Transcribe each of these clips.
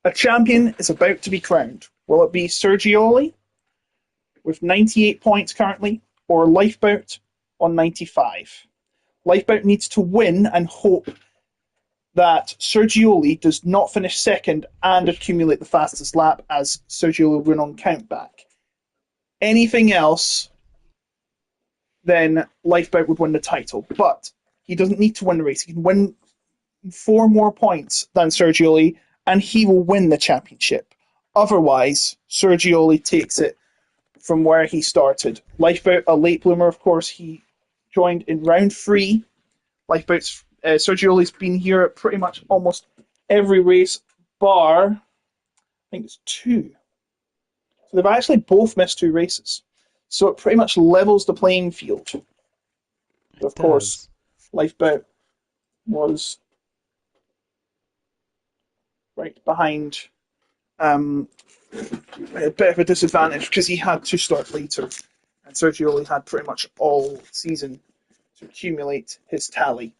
A champion is about to be crowned. Will it be Sergioli with 98 points currently, or Lifeboat on 95? Lifeboat needs to win and hope that Sergioli does not finish second and accumulate the fastest lap, as Sergioli will win on countback. Anything else, then Lifeboat would win the title. But he doesn't need to win the race. He can win 4 more points than Sergioli, and he will win the championship. Otherwise, Sergioli takes it from where he started. Lifeboat, a late bloomer, of course, he joined in round 3. Lifeboat's Sergioli's been here at pretty much almost every race, bar, I think it's 2. So they've actually both missed 2 races. So it pretty much levels the playing field. But of course, Lifeboat was right behind a bit of a disadvantage because he had to start later. And Sergioli had pretty much all season to accumulate his tally.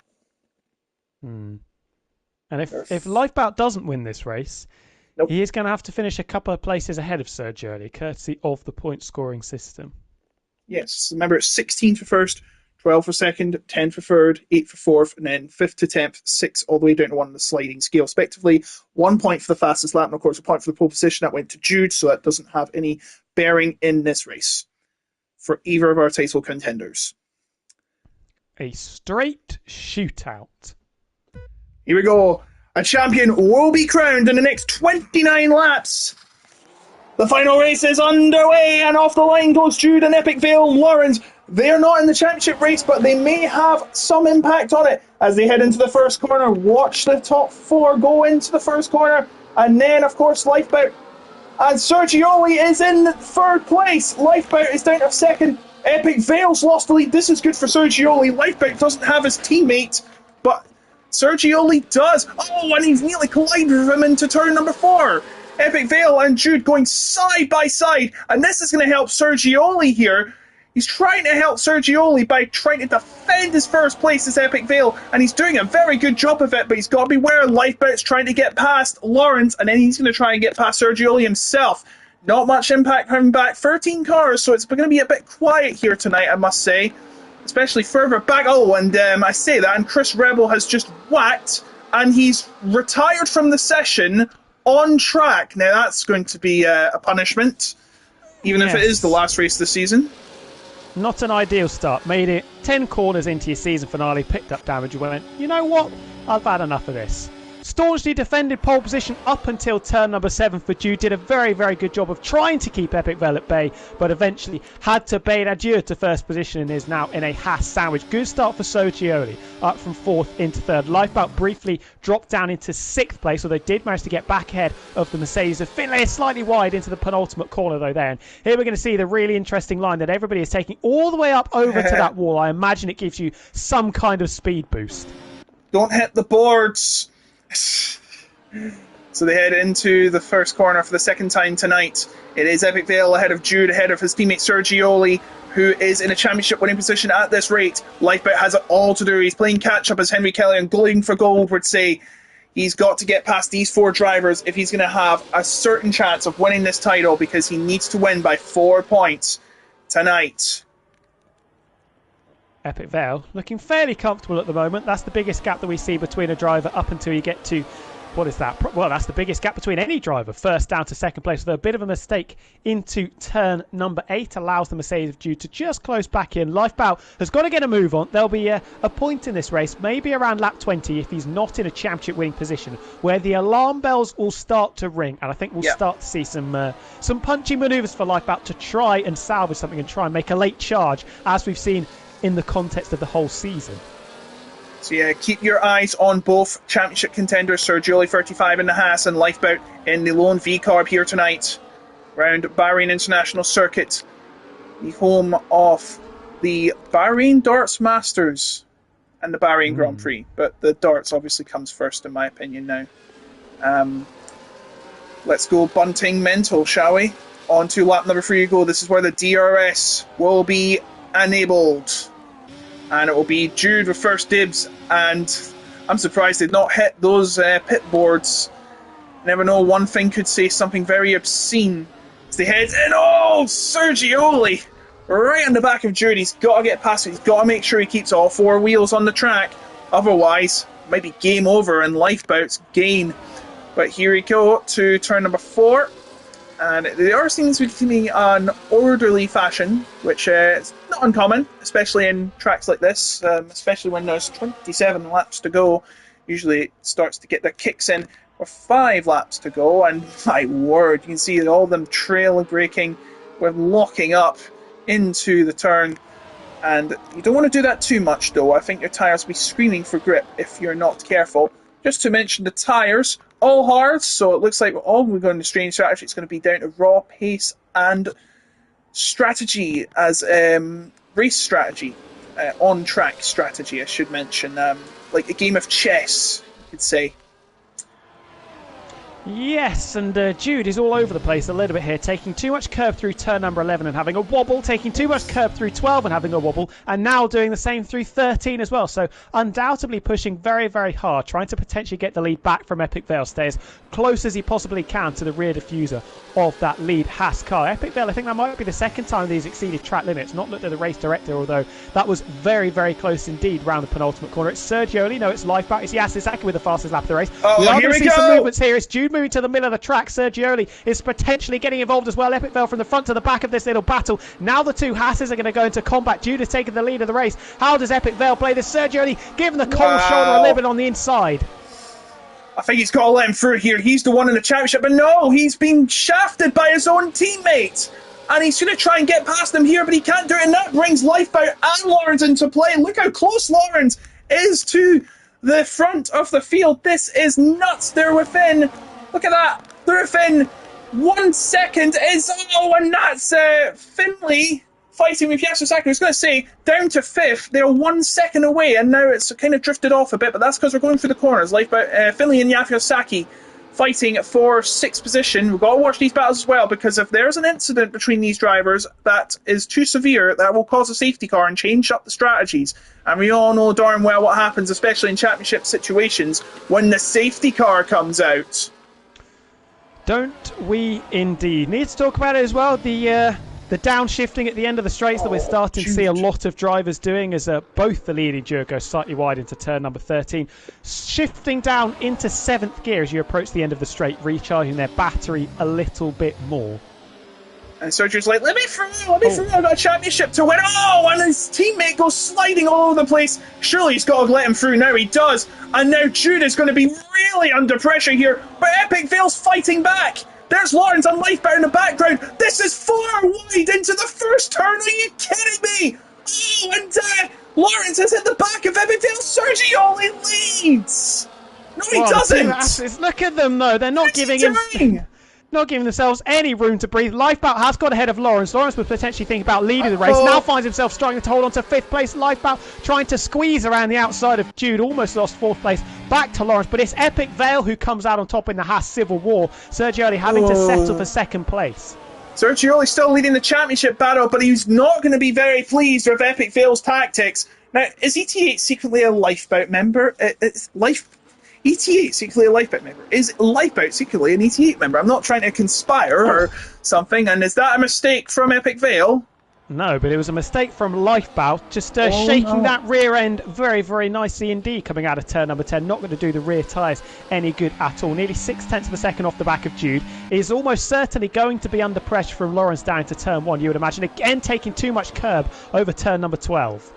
And if Lifeboat doesn't win this race, he is going to have to finish a couple of places ahead of Sergioli, courtesy of the point scoring system. Yes, remember it's 16 for first, 12 for second, 10 for third, 8 for fourth, and then 5th to 10th, 6 all the way down to 1 on the sliding scale, respectively. 1 point for the fastest lap, and of course a point for the pole position that went to Jude, so that doesn't have any bearing in this race for either of our title contenders. A straight shootout. Here we go. A champion will be crowned in the next 29 laps. The final race is underway, and off the line goes Jude and Epic Vale Lawrence. They're not in the championship race, but they may have some impact on it as they head into the first corner. Watch the top 4 go into the first corner, and then, of course, Lifeboat. And Sergioli is in 3rd place. Lifeboat is down to 2nd. Epic Vale's lost the lead. This is good for Sergioli. Lifeboat doesn't have his teammate, but Sergioli does. Oh, and he's nearly collided with him into turn number 4. Epic Vale and Jude going side by side, and this is going to help Sergioli here. He's trying to help Sergioli by trying to defend his first place as Epic Vale, and he's doing a very good job of it, but he's got to beware. Lifeboat's trying to get past Lawrence, and then he's going to try and get past Sergioli himself. Not much impact coming back. 13 cars, so it's going to be a bit quiet here tonight, I must say. Especially further back. Oh, and I say that, and Chris Rebel has just whacked, and he's retired from the session on track. Now, that's going to be a punishment, even if it is the last race of the season. Not an ideal start. Made it 10 corners into your season finale, picked up damage, and went, you know what? I've had enough of this. Staunchly defended pole position up until turn number 7 for Jude. Did a very, very good job of trying to keep Epic Vale at bay, but eventually had to bid adieu to first position and is now in a Haas sandwich. Good start for Sergioli, up from 4th into 3rd. Lifeboat briefly dropped down into 6th place, although did manage to get back ahead of the Mercedes of Finlay, slightly wide into the penultimate corner though there. And here we're going to see the really interesting line that everybody is taking all the way up over to that wall. I imagine it gives you some kind of speed boost. Don't hit the boards. So they head into the first corner for the second time tonight. It is Epic Vale ahead of Jude, ahead of his teammate Sergioli, who is in a championship winning position at this rate. Lifeboat has it all to do. He's playing catch up, as Henry Kelly and Going for Gold would say. He's got to get past these 4 drivers if he's going to have a certain chance of winning this title, because he needs to win by 4 points tonight. Epic Vale looking fairly comfortable at the moment. That's the biggest gap that we see between a driver up until you get to, what is that? Well, that's the biggest gap between any driver, first down to second place. So a bit of a mistake into turn number 8 allows the Mercedes of Jude to just close back in. Lifeboat has got to get a move on. There'll be a point in this race, maybe around lap 20, if he's not in a championship winning position, where the alarm bells will start to ring, and I think we'll start to see some punchy manoeuvres for Lifeboat to try and salvage something and try and make a late charge, as we've seen in the context of the whole season. So yeah, keep your eyes on both championship contenders, Sergioli 35 in the Haas and Lifeboat in the lone V-Carb here tonight, around Bahrain International Circuit, the home of the Bahrain Darts Masters and the Bahrain Grand Prix. But the darts obviously comes first, in my opinion, now. Let's go bunting mental, shall we? On to lap number 3 you go. This is where the DRS will be enabled, and it will be Jude with first dibs, and I'm surprised they've not hit those pit boards Never know, one thing could say something very obscene as they head in. Oh, Sergioli! Right on the back of Jude. He's got to get past it. He's got to make sure he keeps all four wheels on the track. Otherwise, it might be game over and Lifeboat's gain. But here we go to turn number 4. And they are seeming to be continuing an orderly fashion, which is not uncommon, especially in tracks like this, especially when there's 27 laps to go. Usually it starts to get their kicks in with 5 laps to go, and my word, you can see all of them trail braking with locking up into the turn. And you don't want to do that too much, though. I think your tyres will be screaming for grip if you're not careful. Just to mention the tyres, all hard, so it looks like we're going to strange strategy. It's going to be down to raw pace and strategy as race strategy, on-track strategy, I should mention. Like a game of chess, you could say. Yes, and Jude is all over the place a little bit here, taking too much curb through turn number 11 and having a wobble, taking too much curb through 12 and having a wobble, and now doing the same through 13 as well. So undoubtedly pushing very, very hard, trying to potentially get the lead back from Epic Vale, stay as close as he possibly can to the rear diffuser of that lead Haas car. Epic Vale, I think that might be the second time these exceeded track limits. Not looked at the race director, although that was very, very close indeed round the penultimate corner. It's Sergioli, no, it's Lifeboat, it's Yasusaki with the fastest lap of the race. Oh, we are here going to we see go. some movements here. It's Jude moving to the middle of the track. Sergioli is potentially getting involved as well. Epic Vale from the front to the back of this little battle. Now the two Hasses are going to go into combat. Jude has taken the lead of the race. How does Epic Vale play this? Sergioli giving the cold shoulder a little bit on the inside. I think he's got to let him through here. He's the one in the championship, but no, he's been shafted by his own teammate. And he's going to try and get past him here, but he can't do it. And that brings Lifeboat and Lawrence into play. Look how close Lawrence is to the front of the field. This is nuts. They're within, look at that, they're within 1 second. And that's Finley fighting with Yasusaki. I was going to say, down to 5th, they're 1 second away, and now it's kind of drifted off a bit, but that's because we're going through the corners. Finley and Yasusaki fighting for 6th position. We've got to watch these battles as well, because if there's an incident between these drivers that is too severe, that will cause a safety car and change up the strategies. And we all know darn well what happens, especially in championship situations, when the safety car comes out. Don't we indeed? Need to talk about it as well. The downshifting at the end of the straights that we're starting to see a lot of drivers doing, as both the leading duo go slightly wide into turn number 13. Shifting down into 7th gear as you approach the end of the straight, recharging their battery a little bit more. And Sergio's like, let me through, I've got a championship to win. Oh, and his teammate goes sliding all over the place. Surely he's got to let him through now. He does. And now Jude is going to be really under pressure here. But Epic Vale's fighting back. There's Lawrence and Lifeboat in the background. This is far wide into the first turn. Are you kidding me? Oh, and Lawrence has hit the back of Epic Vale. Sergioli leads. No, he doesn't. Look at them, though. They're not giving him... Not giving themselves any room to breathe. Lifeboat has got ahead of Lawrence. Lawrence was potentially thinking about leading the race. Now finds himself struggling to hold on to 5th place. Lifeboat trying to squeeze around the outside of Jude. Almost lost 4th place. Back to Lawrence. But it's Epic Vale who comes out on top in the Haas Civil War. Sergioli having to settle for 2nd place. Sergioli still leading the championship battle, but he's not going to be very pleased with Epic Vale's tactics. Now, is ET8 secretly a Lifeboat member? ET8 secretly a Lifeboat member? Is Lifeboat secretly an ET8 member? I'm not trying to conspire or something, and is that a mistake from Epic Vale? No, but it was a mistake from Lifeboat, just shaking that rear end very, very nicely indeed coming out of turn number 10. Not going to do the rear tyres any good at all. Nearly 0.6 of a second off the back of Jude. Is almost certainly going to be under pressure from Lawrence down to turn 1, you would imagine. Again, taking too much curb over turn number 12.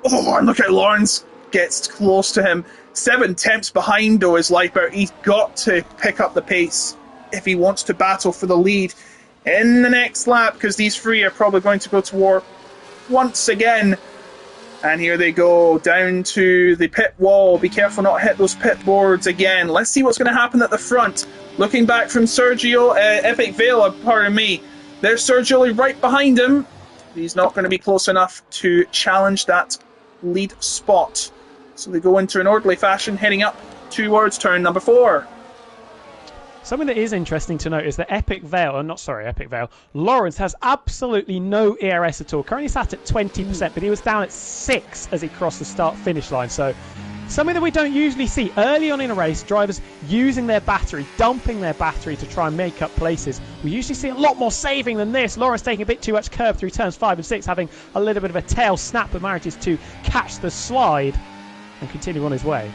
Oh, and look how Lawrence gets close to him. 7 tenths behind, though, is Lifeboat. He's got to pick up the pace if he wants to battle for the lead in the next lap, because these 3 are probably going to go to war once again. And here they go, down to the pit wall. Be careful not to hit those pit boards again. Let's see what's going to happen at the front. Looking back from Epic Vale, pardon me. There's Sergioli right behind him. He's not going to be close enough to challenge that lead spot. So they go into an orderly fashion, heading up towards turn number 4. Something that is interesting to note is that Lawrence has absolutely no ERS at all. Currently sat at 20%, but he was down at 6 as he crossed the start-finish line. So something that we don't usually see early on in a race, drivers using their battery, dumping their battery to try and make up places. We usually see a lot more saving than this. Lawrence taking a bit too much curb through turns 5 and 6, having a little bit of a tail snap, but manages to catch the slide and continue on his way.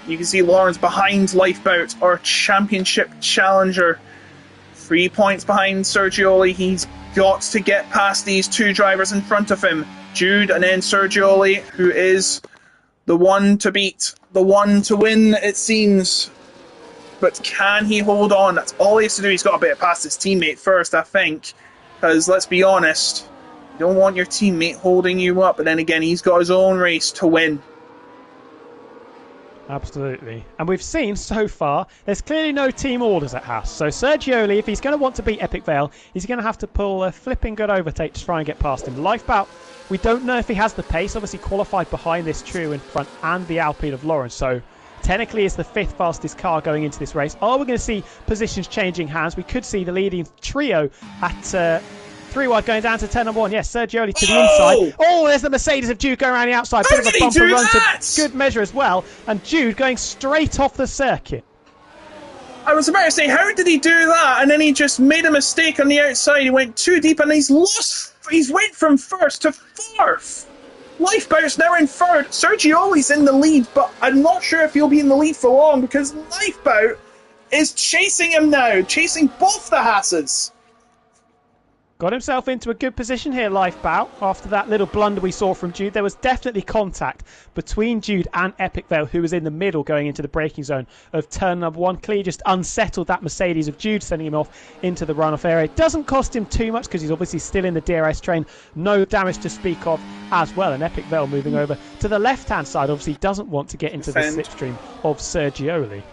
You can see Lawrence behind Lifeboat, our championship challenger. 3 points behind Sergioli. He's got to get past these two drivers in front of him. Jude and then Sergioli, who is the one to beat, the one to win, it seems. But can he hold on? That's all he has to do. He's got to get past his teammate first, I think. Because let's be honest, you don't want your teammate holding you up. But then again, he's got his own race to win. Absolutely. And we've seen so far, there's clearly no team orders at Haas. So Sergioli, if he's going to want to beat Epic Vale, he's going to have to pull a flipping good overtake to try and get past him. Lifeboat, we don't know if he has the pace. Obviously qualified behind this trio in front and the Alpine of Lawrence. So technically is the 5th fastest car going into this race. Are we going to see positions changing hands? We could see the leading trio at 3 wide going down to turn number 1. Yes, Sergioli to the inside. Oh, there's the Mercedes of Jude going around the outside. How Bit of did a he bumper do run that? to good measure as well. And Jude going straight off the circuit. I was about to say, how did he do that? And then he just made a mistake on the outside. He went too deep and he's went from first to 4th. Lifeboat's now in 3rd. Sergioli's in the lead, but I'm not sure if he'll be in the lead for long because Lifeboat is chasing him now, chasing both the Hasses. Got himself into a good position here, Lifeboat. After that little blunder we saw from Jude, there was definitely contact between Jude and Epic Vale, who was in the middle going into the braking zone of turn number 1. Clearly just unsettled that Mercedes of Jude, sending him off into the runoff area. It doesn't cost him too much because he's obviously still in the DRS train. No damage to speak of as well. And Epic Vale moving over to the left-hand side, obviously doesn't want to get into the slipstream of Sergioli.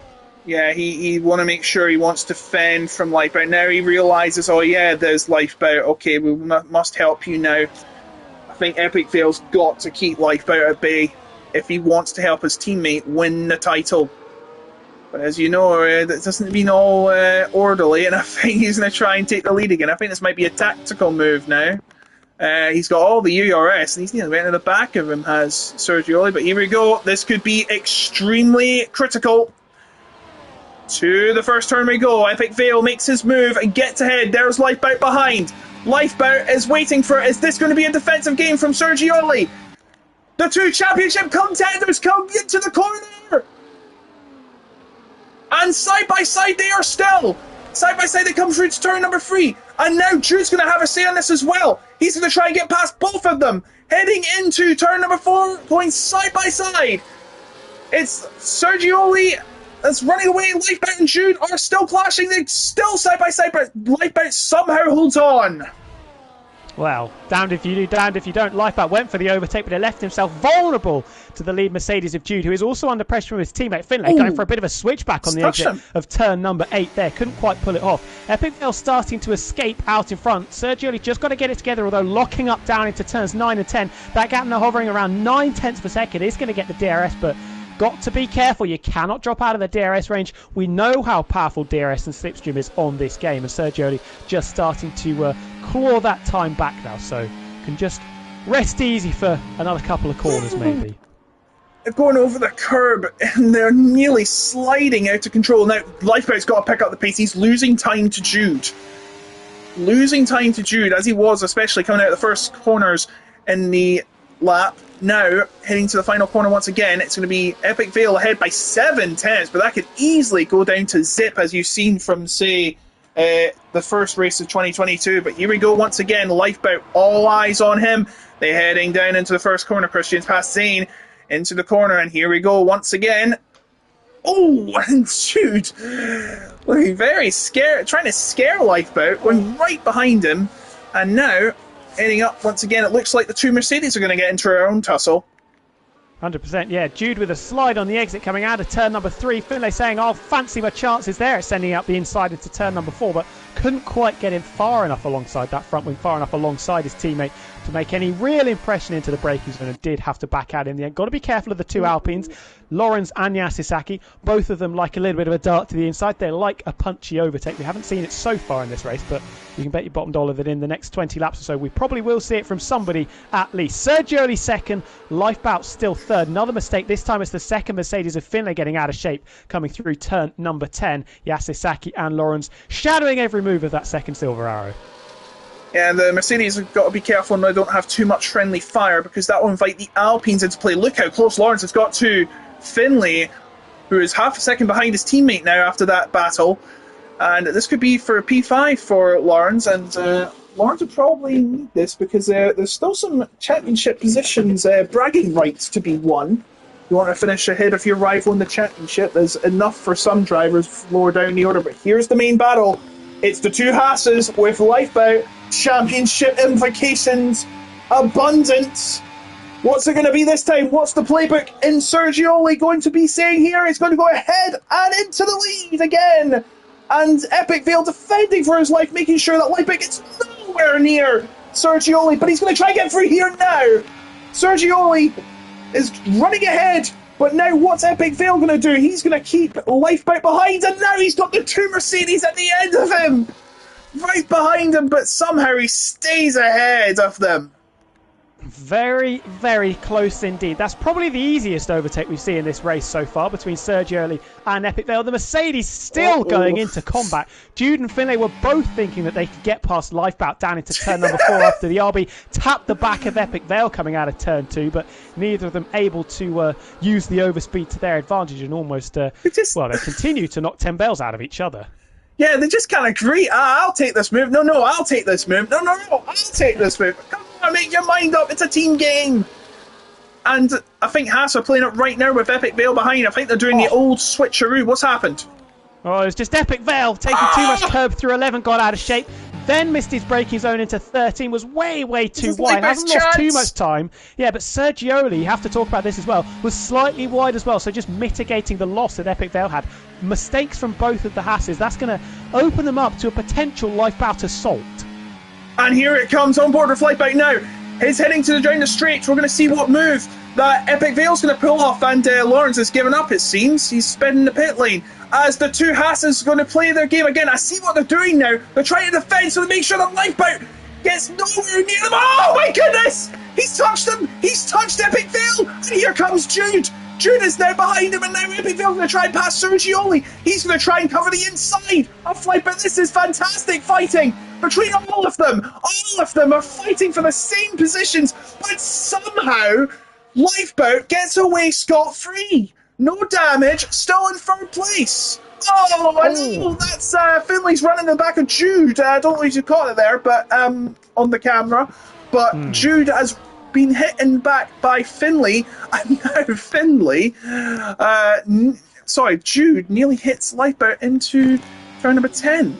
Yeah, he want to make sure he wants to fend from Lifeboat. Now he realises, oh yeah, there's Lifeboat. Okay, we must help you now. I think Epic Vale's got to keep Lifeboat at bay if he wants to help his teammate win the title. But as you know, that doesn't mean all orderly, and I think he's going to try and take the lead again. I think this might be a tactical move now. He's got all the URS, and he's nearly right in the back of him, has Sergioli. But here we go. This could be extremely critical. To the first turn we go. Epic Vale makes his move and gets ahead. There's Lifeboat behind. Lifeboat is waiting for... Is this going to be a defensive game from Sergioli? The two championship contenders come into the corner. And side by side they are still. Side by side they come through to turn number 3. And now Jude's going to have a say on this as well. He's going to try and get past both of them. Heading into turn number 4, going side by side. It's Sergioli... that's running away. Lifeboat and Jude are still clashing. They're still side by side, but Lifeboat somehow holds on. Well, damned if you do, damned if you don't. Lifeboat went for the overtake, but he left himself vulnerable to the lead Mercedes of Jude, who is also under pressure from his teammate Finlay, going for a bit of a switchback on the exit of turn number 8 there. Couldn't quite pull it off. Epic Vale starting to escape out in front. Sergioli just got to get it together, although locking up down into turns 9 and 10. That gap now hovering around 9/10 per second is going to get the DRS, but got to be careful. You cannot drop out of the DRS range. We know how powerful DRS and slipstream is on this game, and Sergioli just starting to claw that time back now, so can just rest easy for another couple of corners maybe. They're going over the curb and they're nearly sliding out of control. Now Lifeboat's got to pick up the pace. He's losing time to Jude. Losing time to Jude, as he was especially coming out of the first corners in the lap. Now, heading to the final corner once again, it's going to be Epic Vale ahead by 7/10, but that could easily go down to zip, as you've seen from, say, the first race of 2022. But here we go once again, Lifeboat, all eyes on him. They're heading down into the first corner. Christian's past Zane into the corner, and here we go once again. Oh, and Jude looking very scared, trying to scare Lifeboat, going right behind him, and now heading up once again. It looks like the two Mercedes are going to get into their own tussle. 100%, yeah. Jude with a slide on the exit coming out of turn number 3. Finlay saying, I'll fancy my chances there at sending out the inside into turn number 4, but couldn't quite get him far enough alongside that front wing, far enough alongside his teammate to make any real impression into the braking zone and did have to back out in the end. Got to be careful of the two Alpines, Lawrence and Yasisaki. Both of them like a little bit of a dart to the inside. They like a punchy overtake. We haven't seen it so far in this race, but you can bet your bottom dollar that in the next 20 laps or so, we probably will see it from somebody at least. Sergio Oli second, Lifebout still third. Another mistake. This time it's the second Mercedes of Finlay getting out of shape, coming through turn number 10. Yasisaki and Lawrence shadowing every move of that second silver arrow. Yeah, the Mercedes have got to be careful now, don't have too much friendly fire, because that will invite the Alpines into play. Look how close Lawrence has got to Finlay, who is half a second behind his teammate now after that battle. And this could be for a P5 for Lawrence, and Lawrence will probably need this because there's still some championship positions, bragging rights to be won. You want to finish ahead of your rival in the championship. There's enough for some drivers lower down the order, but here's the main battle. It's the two Haas's with Lifebout. Championship implications abundant. What's it going to be this time? What's the playbook in Sergio Oli going to be saying here? He's going to go ahead and into the lead again. And Epic Vale defending for his life, making sure that Lifebout gets nowhere near Sergio Oli, but he's going to try and get through here now. Sergio Oli is running ahead, but now what's Epic Vale going to do? He's going to keep Lifebout behind, and now he's got the two Mercedes at the end of him. Right behind him, but somehow he stays ahead of them. Very, very close indeed. That's probably the easiest overtake we've seen in this race so far between Sergio Oli and Epic Vale. The Mercedes still going into combat. Jude and Finlay were both thinking that they could get past Lifebout down into turn number 4 after the RB tapped the back of Epic Vale coming out of turn 2, but neither of them able to use the overspeed to their advantage and almost, they continue to knock 10 bells out of each other. Yeah, they just kind of agree. I'll take this move. No, I'll take this move. No, I'll take this move. Come on, make your mind up. It's a team game. And I think Haas are playing it right now with Epic Vale behind. I think they're doing the old switcheroo. What's happened? Oh, it's just Epic Vale taking too much curb through 11, got out of shape. Then missed his braking zone into 13, was way too wide. Hasn't lost too much time. Yeah, but Sergio Oli, you have to talk about this as well, was slightly wide as well, so just mitigating the loss that Epic Vale had. Mistakes from both of the Haas's, that's going to open them up to a potential Lifebout assault. And here it comes on board with Lifebout now. He's heading down the straight. We're going to see what move that Epic Vale's going to pull off, and Lawrence has given up, it seems. He's spinning the pit lane. As the two Haas's are going to play their game again. I see what they're doing now. They're trying to defend, so they make sure that Lifebout gets nowhere near them. Oh my goodness! He's touched them! He's touched Epic Vale! And here comes Jude! Jude is now behind him, and now Epic Vale's going to try and pass Sergio Oli. He's going to try and cover the inside of Lifebout. This is fantastic fighting between all of them. All of them are fighting for the same positions, but somehow Lifebout gets away scot-free. No damage, still in third place. Oh, I know, that's Finley's running the back of Jude. I don't know if you caught it there, but on the camera. But Jude has been hit back by Finley, and now Finley, Jude nearly hits Lifebout into turn number 10.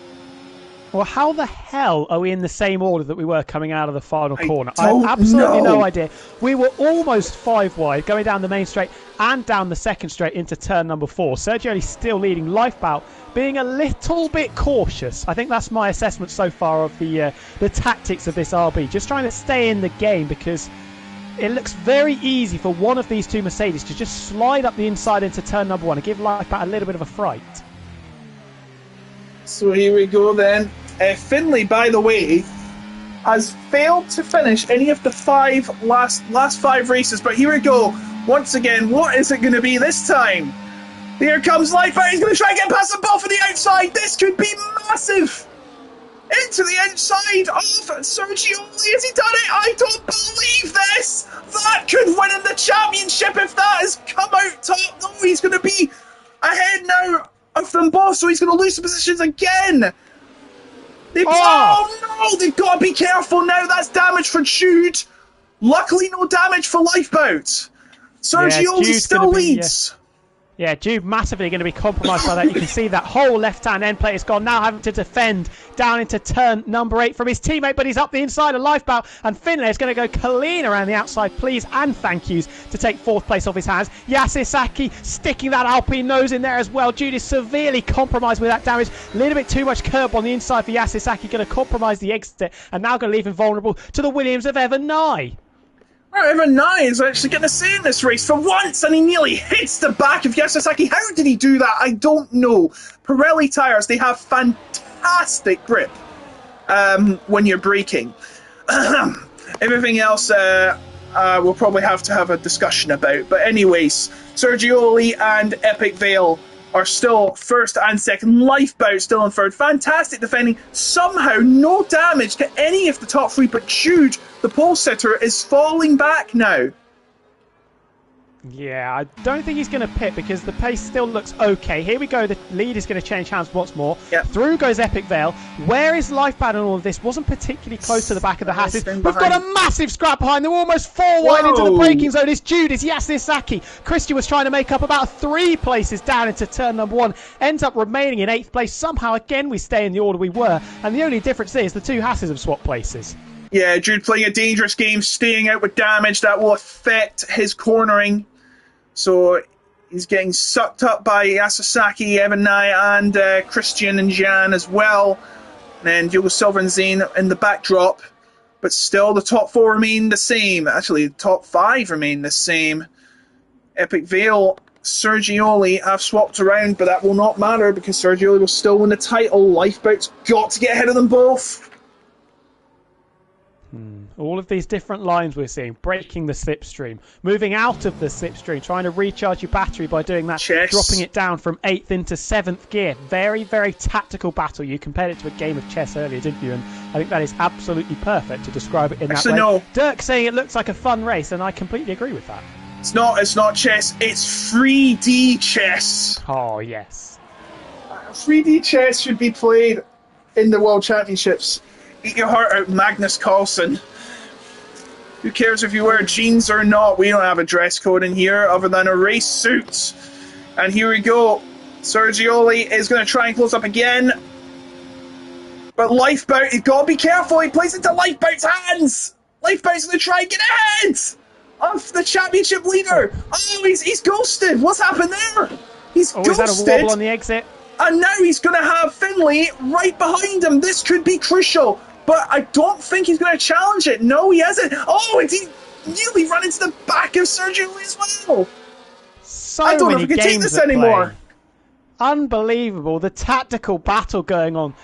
Well, how the hell are we in the same order that we were coming out of the final corner? I have absolutely no idea. We were almost 5 wide, going down the main straight and down the second straight into turn number 4. Sergio Oli still leading, Lifebout being a little bit cautious. I think that's my assessment so far of the tactics of this RB. Just trying to stay in the game because it looks very easy for one of these two Mercedes to just slide up the inside into turn number 1 and give Lifebout a little bit of a fright. So here we go then. Finley, by the way, has failed to finish any of the last 5 races, but here we go. Once again, what is it going to be this time? Here comes Lifebout. He's going to try and get past them both on the outside. This could be massive. Into the outside of Sergio Oli. Has he done it? I don't believe this. That could win in the championship if that has come out top. No, he's going to be ahead now of them both, so he's going to lose the positions again. Oh no, they've got to be careful now. That's damage for Jude. Luckily, no damage for Lifebout. Sergio Oli still leads. Yeah, Jude massively going to be compromised by that. You can see that whole left-hand end plate is gone. Now having to defend down into turn number 8 from his teammate, but he's up the inside of Lifeboat, and Finlay is going to go clean around the outside. Please and thank yous to take 4th place off his hands. Yasisaki sticking that Alpine nose in there as well. Jude is severely compromised with that damage. A little bit too much curb on the inside for Yasisaki. Going to compromise the exit and now going to leave him vulnerable to the Williams of Evan Nye. Evan Nye is actually getting a say in this race for once, and he nearly hits the back of Yasisaki. How did he do that? I don't know. Pirelli tyres, they have fantastic grip when you're braking. Everything else we'll probably have to have a discussion about. But anyways, Sergioli and Epic Vale are still 1st and 2nd. Lifeboat still in 3rd. Fantastic defending. Somehow no damage to any of the top 3, but Jude, the pole sitter, is falling back now. Yeah, I don't think he's going to pit because the pace still looks okay. Here we go. The lead is going to change hands once more. Yep. Through goes Epic Vale. Where is Lifebound in all of this? Wasn't particularly close to the back of the Hasses. We've got a massive scrap behind. They're almost 4 wide into the braking zone. It's Jude. It's Yasisaki. Christian was trying to make up about 3 places down into turn number 1. Ends up remaining in 8th place. Somehow, again, we stay in the order we were. And the only difference is the 2 Hasses have swapped places. Yeah, Jude playing a dangerous game, staying out with damage. That will affect his cornering. So he's getting sucked up by Yasisaki, Evan Nye, and Christian and Jan as well. And Diogo Silva and Zane in the backdrop. But still the top 4 remain the same. Actually, the top 5 remain the same. Epic Vale, Sergioli have swapped around, but that will not matter because Sergioli will still win the title. Lifeboat's got to get ahead of them both. All of these different lines we're seeing, breaking the slipstream, moving out of the slipstream, trying to recharge your battery by doing that, dropping it down from 8th into 7th gear. Very, very tactical battle. You compared it to a game of chess earlier, didn't you? And I think that is absolutely perfect to describe it in that way. No. Dirk saying it looks like a fun race, and I completely agree with that. It's not chess, it's 3D chess. Oh, yes. 3D chess should be played in the World Championships. Eat your heart out, Magnus Carlsen. Who cares if you wear jeans or not? We don't have a dress code in here other than a race suit. And here we go. Sergioli is going to try and close up again. But Lifeboat, you've got to be careful. He plays into Lifeboat's hands. Lifeboat's going to try and get ahead of the championship leader. Oh, he's ghosted. What's happened there? He's ghosted. He's had a wobble on the exit. And now he's going to have Finlay right behind him. This could be crucial. But I don't think he's going to challenge it. No, he hasn't. Oh, and he nearly ran into the back of Sergio as well. I don't know if we can take this anymore. Unbelievable. The tactical battle going on.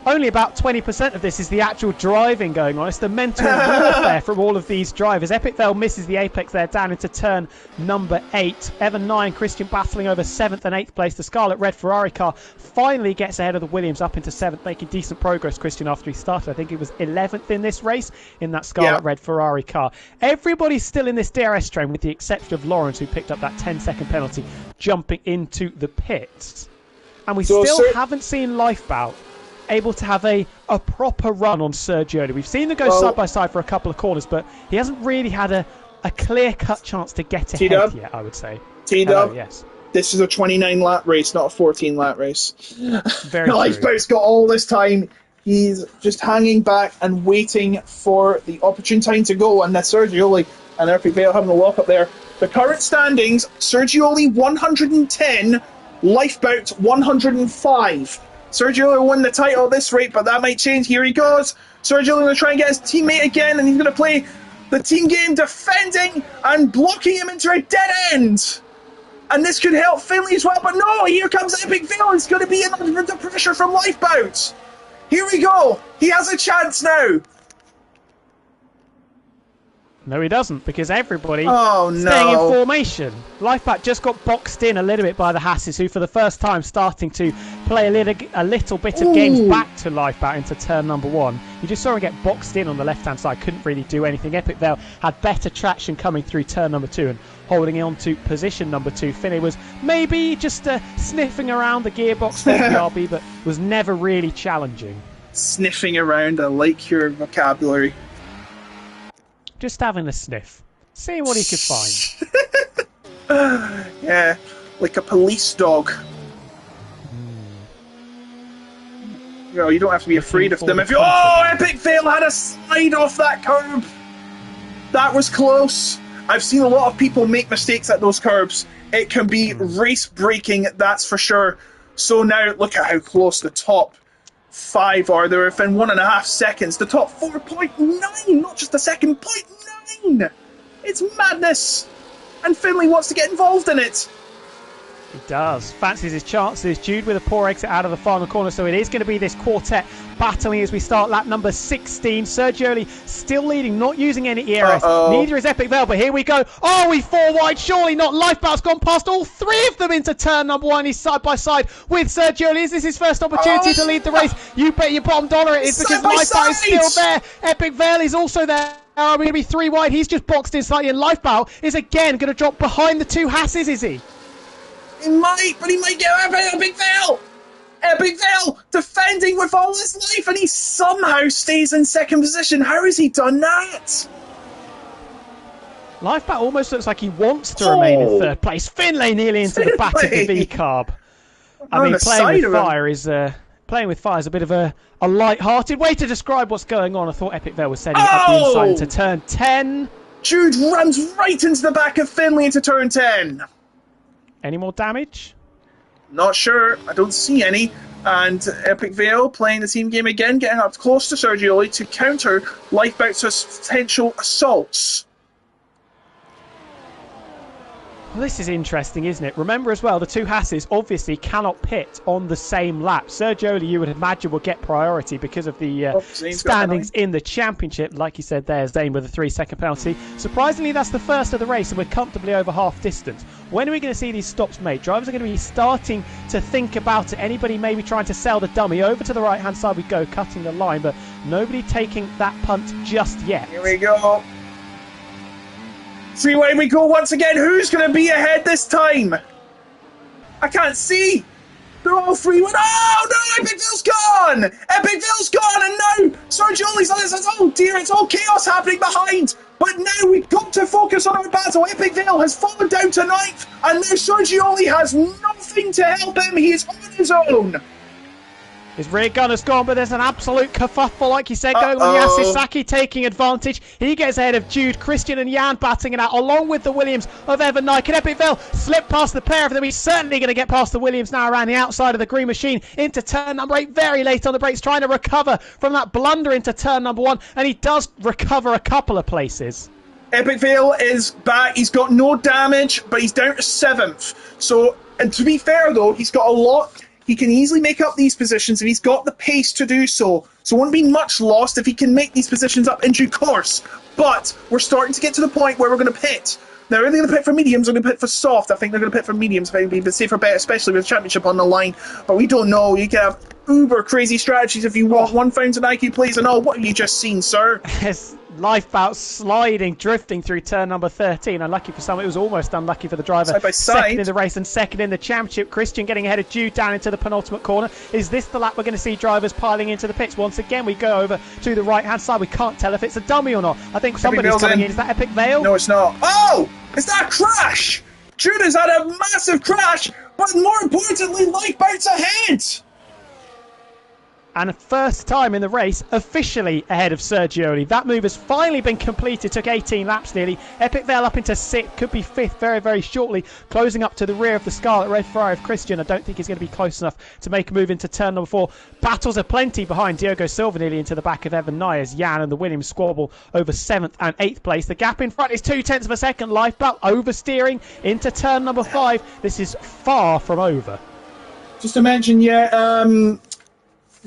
Only about 20% of this is the actual driving going on. It's the mental warfare from all of these drivers. Epic Vale misses the apex there down into turn number 8. Evan Nye and Christian battling over 7th and 8th place. The Scarlet Red Ferrari car finally gets ahead of the Williams up into 7th, making decent progress, Christian, after he started. I think he was 11th in this race in that Scarlet Red Ferrari car. Everybody's still in this DRS train with the exception of Lawrence, who picked up that 10-second penalty jumping into the pits. And we still haven't seen Lifebout able to have a proper run on Sergio. We've seen them go side by side for a couple of corners, but he hasn't really had a clear-cut chance to get ahead yet, I would say. T-Dub, yes. This is a 29-lap race, not a 14-lap race. Very true. Lifeboat's got all this time. He's just hanging back and waiting for the opportune time to go, and that's Sergioli and Epic Vale having a walk up there. The current standings, Sergioli 110, Lifeboat 105. Sergio will win the title at this rate, but that might change. Here he goes. Sergio going to try and get his teammate again, and he's going to play the team game, defending and blocking him into a dead end. And this could help Finlay as well, but no, here comes Epic Vale. It's going to be under the pressure from Lifeboat. Here we go. He has a chance now. No, he doesn't, because everybody staying in formation. Lifeboat just got boxed in a little bit by the Hasses, who for the first time starting to play a little bit of games back to Lifeboat into turn number 1. You just saw him get boxed in on the left-hand side, couldn't really do anything. Epic Vale had better traction coming through turn number 2 and holding on to position number 2. Finney was maybe just sniffing around the gearbox for the RB, but was never really challenging. Sniffing around, I like your vocabulary. Just having a sniff. Seeing what he could find. Yeah. like a police dog. You know, you don't have to be afraid of them. If you Epic Fail had a slide off that curb. That was close. I've seen a lot of people make mistakes at those curbs. It can be race breaking, that's for sure. So now look at how close the top 5 are. They're within 1.5 seconds. The top 4.9, not just a second, 0.9. It's madness. And Finlay wants to get involved in it. He does. Fancies his chances. Jude with a poor exit out of the final corner. So it is going to be this quartet battling as we start lap number 16. Sergioli still leading, not using any ERS. Neither is Epic Veil, but here we go. Oh, we 4 wide. Surely not. Lifebout's gone past all 3 of them into turn number 1. He's side by side with Sergioli. Is this his first opportunity to lead the race? You bet your bottom dollar it is, because Lifebout is still there. Epic Veil is also there. We're going to be 3 wide. He's just boxed in slightly, and Lifebout is again going to drop behind the 2 Hasses, is he? He might, but he might get Epic Veil! Epic Veil defending with all his life, and he somehow stays in second position. How has he done that? Lifebout almost looks like he wants to remain in third place. Finlay nearly into the back of the V-carb. I mean, playing with fire is a bit of a light-hearted way to describe what's going on. I thought Epic Veil was sending it up the inside into turn 10. Jude runs right into the back of Finlay into turn 10. Any more damage? Not sure. I don't see any. And Epic Veil playing the team game again, getting up close to Sergioli to counter Lifebout's potential assaults. Well, this is interesting, isn't it? Remember as well, the 2 Hasses obviously cannot pit on the same lap. Sergioli, you would imagine, will get priority because of the standings in the championship. Like you said there, Zane with a 3-second penalty. Surprisingly, that's the first of the race, and we're comfortably over half distance. When are we going to see these stops made? Drivers are going to be starting to think about it. Anybody maybe trying to sell the dummy. Over to the right-hand side we go, cutting the line, but nobody taking that punt just yet. Here we go. Three-way we go once again. Who's going to be ahead this time? I can't see. They're all 3-1. Oh, no, Epic Veil's gone. Epic Veil's gone, and now Sergioli's on this. Oh, dear, it's all chaos happening behind. But now we've got to focus on our battle. Epic Veil has fallen down to 9th, and now Sergioli has nothing to help him. He is on his own. His rear gunner's gone, but there's an absolute kerfuffle, like you said, going on. Yasisaki taking advantage. He gets ahead of Jude, Christian and Jan batting it out, along with the Williams of Evan Knight. Can Epic Veil slip past the pair of them? He's certainly going to get past the Williams now around the outside of the green machine into turn number 8. Very late on the brakes, trying to recover from that blunder into turn number 1, and he does recover a couple of places. Epic Veil is back. He's got no damage, but he's down to 7th. So, and to be fair though, he's got a lot. He can easily make up these positions if he's got the pace to do so. So it won't be much lost if he can make these positions up in due course. But we're starting to get to the point where we're going to pit. Now, are they going to pit for mediums or going to pit for soft? I think they're going to pit for mediums. If it would be the safer bet, especially with the championship on the line. But we don't know. You can have uber crazy strategies if you want. 1,000 IQ plays and all. What have you just seen, sir? Yes. Lifebout sliding, drifting through turn number 13. Unlucky for some, it was almost unlucky for the driver. Side by side. Second in the race and second in the championship. Christian getting ahead of Jude down into the penultimate corner. Is this the lap we're going to see drivers piling into the pits? Once again, we go over to the right-hand side. We can't tell if it's a dummy or not. I think somebody's coming in. Is that Epic Veil? No, it's not. Oh! Is that a crash? Jude has had a massive crash, but more importantly, Lifebout's ahead. And first time in the race, officially ahead of Sergioli. That move has finally been completed. Took 18 laps nearly. Epic Veil up into 6th. Could be 5th very, very shortly. Closing up to the rear of the Scarlet Red Ferrari of Christian. I don't think he's going to be close enough to make a move into turn number 4. Battles are plenty behind Diogo Silva nearly into the back of Evan Knight as Jan and the Williams squabble over 7th and 8th place. The gap in front is 0.2 of a second. Lifebout oversteering into turn number 5. This is far from over. Just to mention,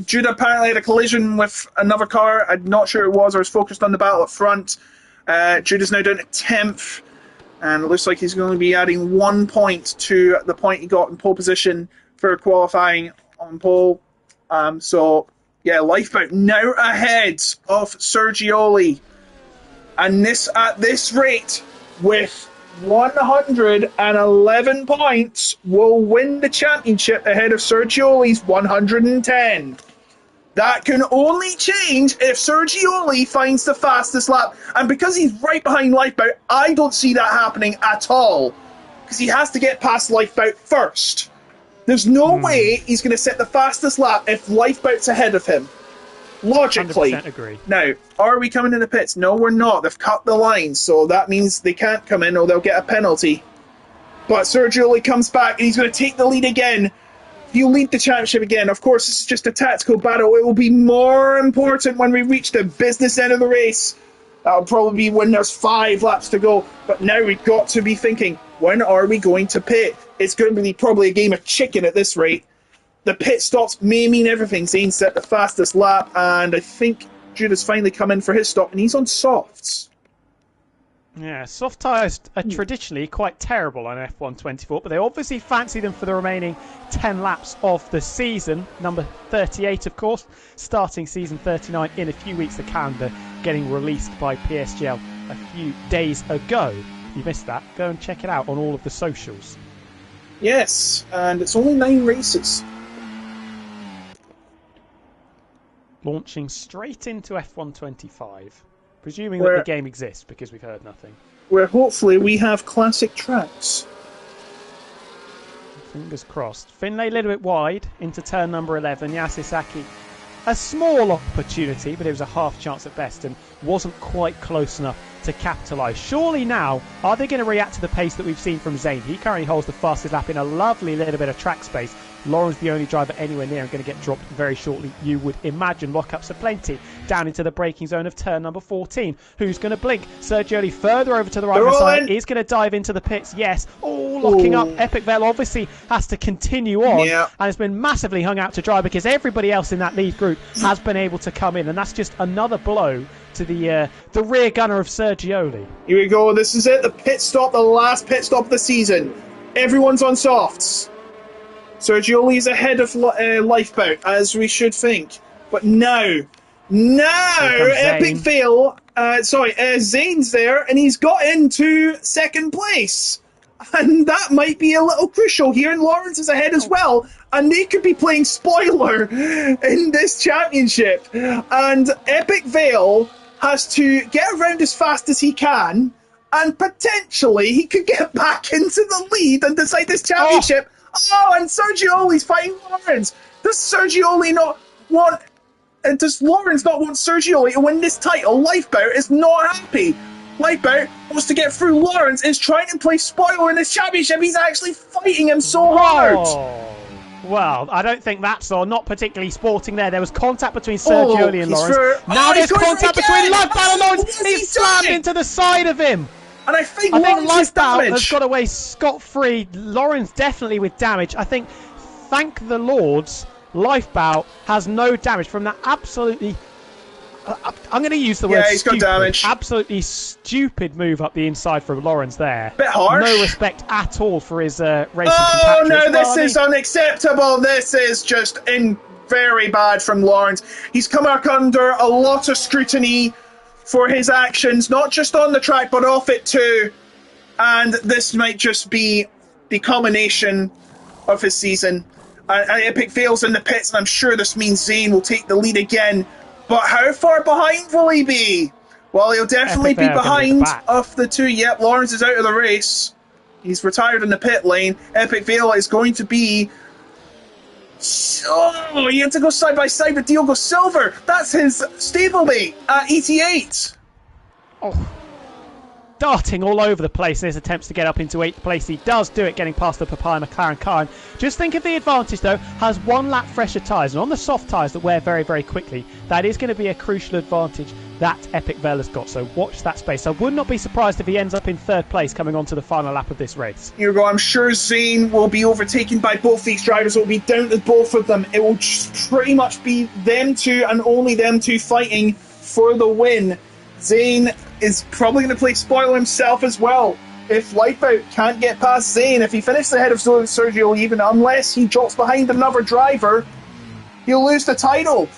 Jude apparently had a collision with another car. I'm not sure it was. I was focused on the battle up front. Jude is now down to 10th. And it looks like he's going to be adding 1 point to the point he got in pole position for qualifying on pole. Lifebout now ahead of Sergioli. And this at this rate, with 111 points, will win the championship ahead of Sergioli's 110. That can only change if Sergioli finds the fastest lap. And because he's right behind Lifebout, I don't see that happening at all. because he has to get past Lifeboat first. There's no way he's going to set the fastest lap if Lifeboat's ahead of him. Logically. 100% agree. Now, are we coming in the pits? No, we're not. They've cut the line, so that means they can't come in or they'll get a penalty. But Sergio comes back and he's going to take the lead again. He'll lead the championship again. Of course, this is just a tactical battle. It will be more important when we reach the business end of the race. That'll probably be when there's 5 laps to go. But now we've got to be thinking, when are we going to pit? It's going to be probably a game of chicken at this rate. The pit stops may mean everything. Zane set the fastest lap, and I think Judah's finally come in for his stop, and he's on softs. Yeah, soft tyres are traditionally quite terrible on F1 24, but they obviously fancy them for the remaining 10 laps of the season. Number 38, of course, starting season 39 in a few weeks. The calendar getting released by PSGL a few days ago. If you missed that, go and check it out on all of the socials. Yes, and it's only 9 races. Launching straight into F1 25. Presuming that the game exists, because we've heard nothing. Where hopefully we have classic tracks. Fingers crossed. Finlay a little bit wide into turn number 11. Yasisaki, a small opportunity, but it was a half chance at best and wasn't quite close enough to capitalise. Surely now, are they going to react to the pace that we've seen from Zane? He currently holds the fastest lap in a lovely little bit of track space. Lauren's the only driver anywhere near and going to get dropped very shortly, you would imagine. Lockups are plenty down into the braking zone of turn number 14. Who's going to blink? Sergio further over to the right hand side. Is going to dive into the pits. Yes. Oh, locking up. Epic Vel obviously has to continue on. Yeah. And it's been massively hung out to dry because everybody else in that lead group has been able to come in. And that's just another blow to the rear gunner of Sergioli. Here we go. This is it. The pit stop. The last pit stop of the season. Everyone's on softs. Sergioli's ahead of Lifeboat, as we should think. But now, Epic Fail. Zane's there, and he's got into second place. And that might be a little crucial here, and Lawrence is ahead as well. And they could be playing spoiler in this championship. And Epic Vale has to get around as fast as he can, and potentially he could get back into the lead and decide this championship. Oh, and Sergioli's fighting Lawrence. Does Sergioli not want... does Lawrence not want Sergioli to win this title? Lifeboat is not happy. Lifeboat wants to get through Lawrence, is trying to play spoiler in this championship. He's actually fighting him so hard. Well, I don't think that's not particularly sporting there. There was contact between Sergioli and Lawrence. Now there's contact between Lifeboat and Lawrence. He's slammed into the side of him. And I think Lifebout has got away scot-free. Lawrence definitely with damage. I think, thank the Lords, Lifebout has no damage from that absolutely... I'm going to use the word he's stupid. got damage. Absolutely stupid move up the inside from Lawrence there. Bit harsh. No respect at all for his racing compatriots. Oh no, this is unacceptable. This is just very bad from Lawrence. He's come up under a lot of scrutiny for his actions, not just on the track, but off it too. And this might just be the culmination of his season. Epic fails in the pits, and I'm sure this means Zane will take the lead again. But how far behind will he be? Well, he'll definitely be behind of the two. Yep, Lawrence is out of the race. He's retired in the pit lane. Epic Vale is going to be... Oh, he had to go side by side with Diogo Silva. That's his stablemate at ET8. Oh, darting all over the place in his attempts to get up into 8th place. He does do it, getting past the Papaya McLaren car. Just think of the advantage, though. Has 1 lap fresher tyres, and on the soft tyres that wear very, very quickly, that is going to be a crucial advantage that Epic Vale has got. So watch that space. I would not be surprised if he ends up in 3rd place coming on to the final lap of this race. Here we go. I'm sure Zane will be overtaken by both these drivers. It will be down to both of them. It will just pretty much be them two and only them two fighting for the win. Zane is probably going to play spoiler himself as well. If Lifebout can't get past Zane, if he finishes ahead of Sergio, even unless he drops behind another driver, he'll lose the title.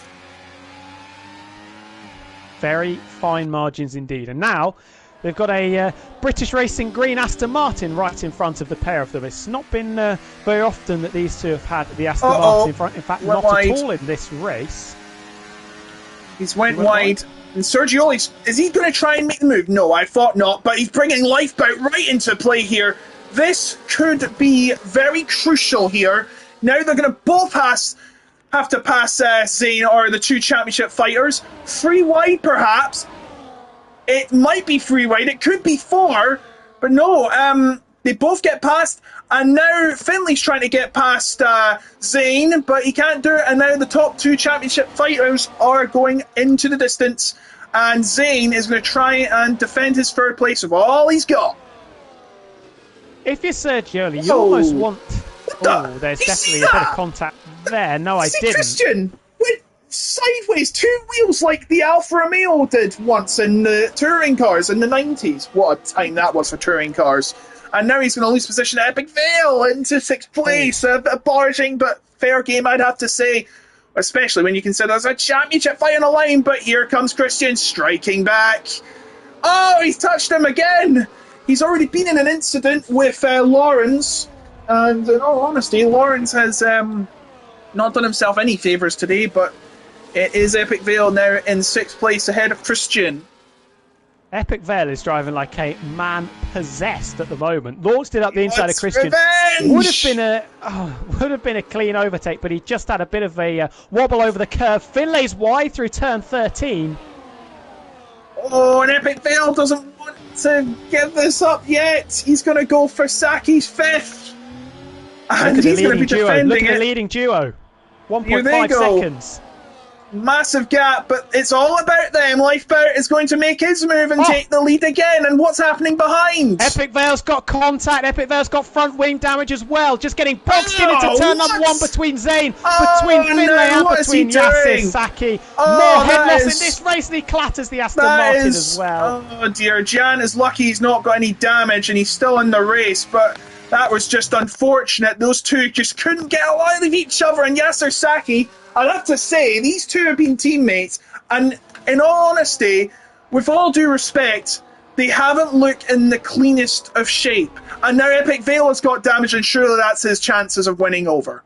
Very fine margins indeed. And now they've got a British Racing Green Aston Martin right in front of the pair of them. It's not been very often that these two have had the Aston Martin in front. In fact, not at all in this race. He's went wide. And Sergio, is he going to try and make the move? No, I thought not. But he's bringing Lifebout right into play here. This could be very crucial here. Now they're going to both have to pass Zayn or the two championship fighters. 3 wide, perhaps. It might be 3 wide. It could be 4. But no, they both get past. And now Finley's trying to get past Zayn, but he can't do it. And now the top 2 championship fighters are going into the distance. And Zayn is going to try and defend his 3rd place with all he's got. If you're Sergio, you almost want... Oh, there's definitely a bit of contact there. No, I didn't. Christian went sideways 2 wheels like the Alfa Romeo did once in the touring cars in the 90s. What a time that was for touring cars. And now he's going to lose position at Epic Vale into 6th place. A bit barging, but fair game, I'd have to say. Especially when you consider there's a championship fight on the line. But here comes Christian striking back. Oh, he's touched him again. He's already been in an incident with Lawrence. And in all honesty, Lawrence has not done himself any favours today, but it is Epic Vale now in 6th place ahead of Christian. Epic Vale is driving like a man possessed at the moment. Launched it up the inside of Christian. Revenge! Would have been a clean overtake, but he just had a bit of a wobble over the curve. Finlay's wide through turn 13. Oh, and Epic Vale doesn't want to give this up yet. He's going to go for Saki's 5th. And he's going to be defending Look at the leading duo. 1.5 seconds. Massive gap, but it's all about them. Lifeboat is going to make his move and take the lead again. And what's happening behind? Epic Vale's got contact. Epic Vale's got front wing damage as well. Just getting boxed into turn number 1 between Zayn, between Finlay and between Yasser Saki. More head loss in this race, and he clatters the Aston Martin as well. Oh dear, Jan is lucky he's not got any damage and he's still in the race, but that was just unfortunate. Those two just couldn't get a line of each other, and Yasser Saki, I'd have to say, these two have been teammates, and in all honesty, with all due respect, they haven't looked in the cleanest of shape. And now Epic Vale has got damage, and surely that's his chances of winning over.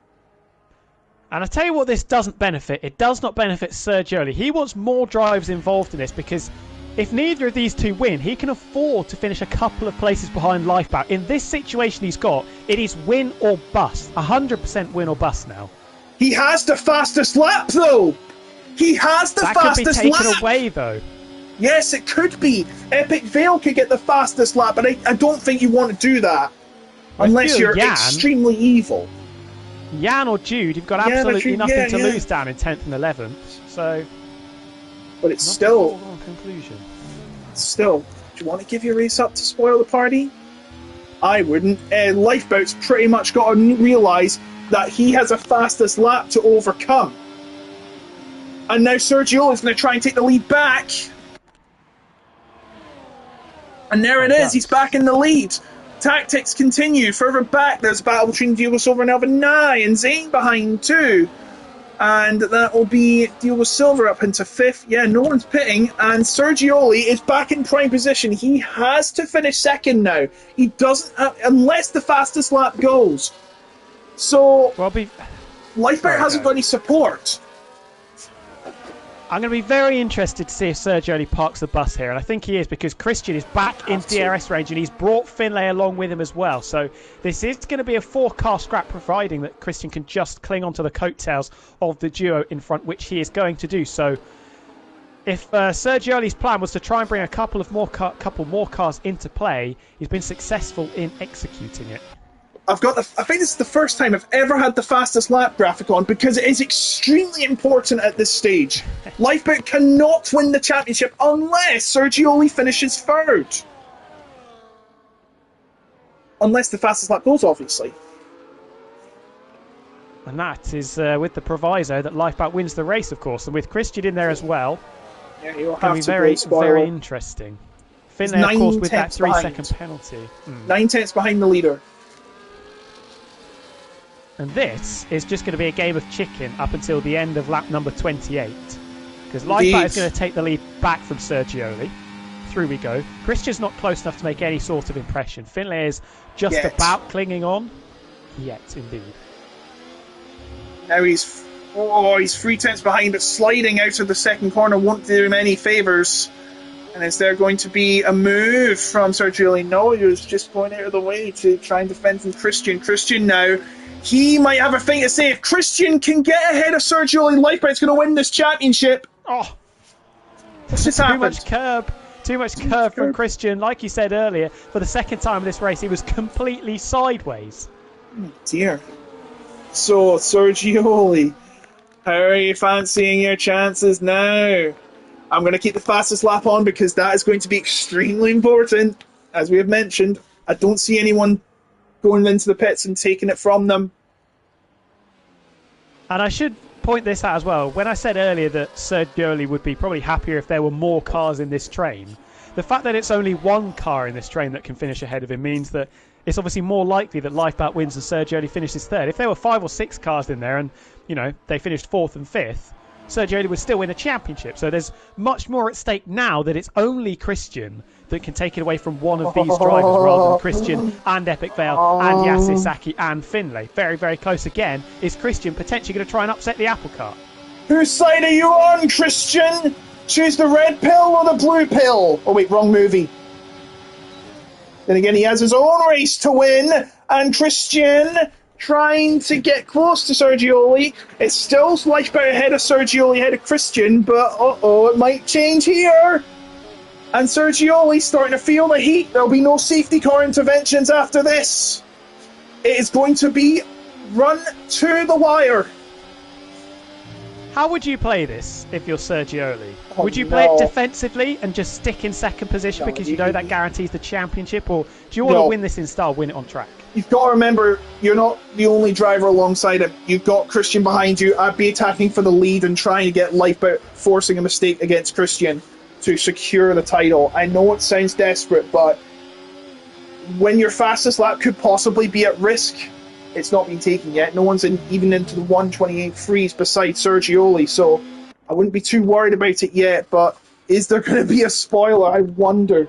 And I tell you what this doesn't benefit. It does not benefit Sergio. He wants more drivers involved in this, because if neither of these two win, he can afford to finish a couple of places behind Lifeboat. In this situation he's got, it is win or bust. 100% win or bust now. He has the fastest lap, though. He has the fastest lap. That could be taken away, though. Yes, it could be. Epic Vale could get the fastest lap, but I don't think you want to do that. Unless you're extremely evil. Jan or Jude, you've got absolutely nothing to lose down in 10th and 11th. So... But it's still... conclusion. Still, do you want to give your race up to spoil the party? I wouldn't. Lifeboat's pretty much got to realise that he has a fastest lap to overcome. And now Sergio is going to try and take the lead back. And there it is, he's back in the lead. Tactics continue. Further back, there's a battle between Diogo Silva and Alvanai, and Zayn behind too. And that will be Diogo Silva up into 5th. Yeah, no one's pitting. And Sergioli is back in prime position. He has to finish 2nd now. He doesn't have, unless the fastest lap goes. So, Lifeboat hasn't got any support. I'm going to be very interested to see if Sergio parks the bus here, and I think he is, because Christian is back in DRS range and he's brought Finlay along with him as well. So this is going to be a 4-car scrap, providing that Christian can just cling onto the coattails of the duo in front, which he is going to do. So if Sergioli's plan was to try and bring a couple more cars into play, he's been successful in executing it. I think this is the first time I've ever had the fastest lap graphic on, because it is extremely important at this stage. Lifeboat cannot win the championship unless Sergioli finishes 3rd. Unless the fastest lap goes, obviously. And that is with the proviso that Lifeboat wins the race, of course. And with Christian in there as well, yeah, he'll have to be very interesting. Finlay, of course, with that 3-second penalty. 9 tenths behind the leader. And this is just going to be a game of chicken up until the end of lap number 28. Because Lifeboat is going to take the lead back from Sergioli. Through we go. Christian's not close enough to make any sort of impression. Finlay is just about clinging on. Yet, indeed. Now he's 3 tenths behind, but sliding out of the 2nd corner won't do him any favours. And is there going to be a move from Sergio? No, he was just going out of the way to try and defend from Christian. Christian now, he might have a thing to say. If Christian can get ahead of Sergio Lifeboat's going to win this championship. Oh, what's just too happened? much curb. Too much curve from Christian. Like you said earlier, for the second time in this race, he was completely sideways. Oh dear. So, Sergio, how are you fancying your chances now? I'm going to keep the fastest lap on because that is going to be extremely important. As we have mentioned, I don't see anyone going into the pits and taking it from them. And I should point this out as well. When I said earlier that Sergio would be probably happier if there were more cars in this train, the fact that it's only one car in this train that can finish ahead of him means that it's obviously more likely that Lifeboat wins and Sergio finishes third. If there were 5 or 6 cars in there and, you know, they finished 4th and 5th, Sergio would still win a championship. So there's much more at stake now that it's only Christian that can take it away from one of these drivers rather than Christian and Epic Vale and Yasir Saki and Finlay. Very, very close again. Is Christian potentially going to try and upset the apple cart? Whose side are you on, Christian? Choose the red pill or the blue pill? Oh wait, wrong movie. Then again, he has his own race to win, and Christian trying to get close to Sergio. It's still Lifeboat ahead of Sergio, ahead of Christian, but it might change here. And Sergio starting to feel the heat. There'll be no safety car interventions after this. It is going to be run to the wire. How would you play this if you're Sergio? Would you play it defensively and just stick in second position because you know that guarantees the championship? Or do you want to win this in style, win it on track? You've got to remember, you're not the only driver alongside him. You've got Christian behind you. I'd be attacking for the lead and trying to get Lifeboat, forcing a mistake against Christian to secure the title. I know it sounds desperate, but when your fastest lap could possibly be at risk, it's not been taken yet. No one's even into the 128 freeze besides Sergio, so I wouldn't be too worried about it yet, but is there going to be a spoiler? I wonder.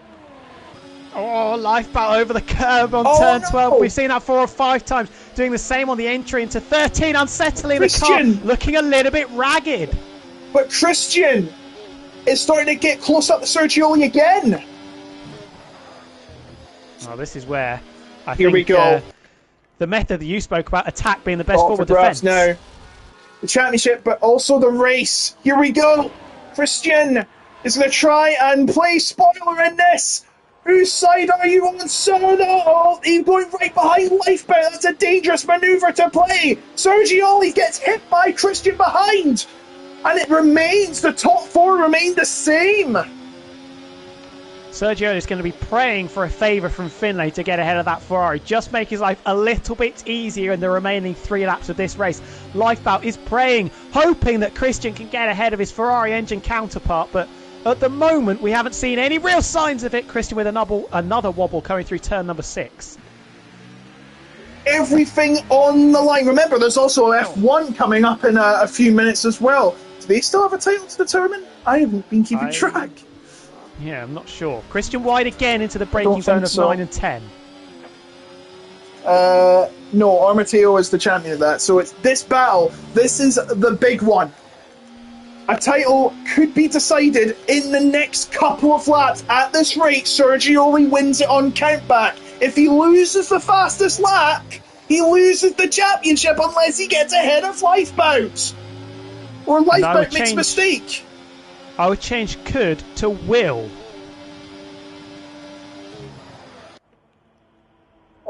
Oh, Lifeboat over the curb on turn 12. We've seen that 4 or 5 times. Doing the same on the entry into 13. Unsettling Christian, the car. Looking a little bit ragged. But Christian is starting to get close up to Sergio again. Well, this is where I Here think we go. The method that you spoke about, attack being the best form of defense. Now. The championship, but also the race. Here we go. Christian is going to try and play spoiler in this. Whose side are you on, Sono? Oh, he's going right behind Lifeboat. That's a dangerous manoeuvre to play. Sergio gets hit by Christian behind. And it remains, the top 4 remain the same. Sergio is going to be praying for a favour from Finlay to get ahead of that Ferrari. Just make his life a little bit easier in the remaining 3 laps of this race. Lifeboat is praying, hoping that Christian can get ahead of his Ferrari engine counterpart, but at the moment we haven't seen any real signs of it. Christian with another wobble coming through turn number 6. Everything on the line. Remember, there's also F1 coming up in a few minutes as well. Do they still have a title to determine? I haven't been keeping track. Yeah, I'm not sure. Christian wide again into the braking zone of 9 and 10. No, Armateo is the champion of that. So it's this battle. This is the big one. A title could be decided in the next couple of laps. At this rate, Sergio wins it on countback. If he loses the fastest lap, he loses the championship unless he gets ahead of Lifeboat. Or Lifeboat makes a mistake. I would change could to will.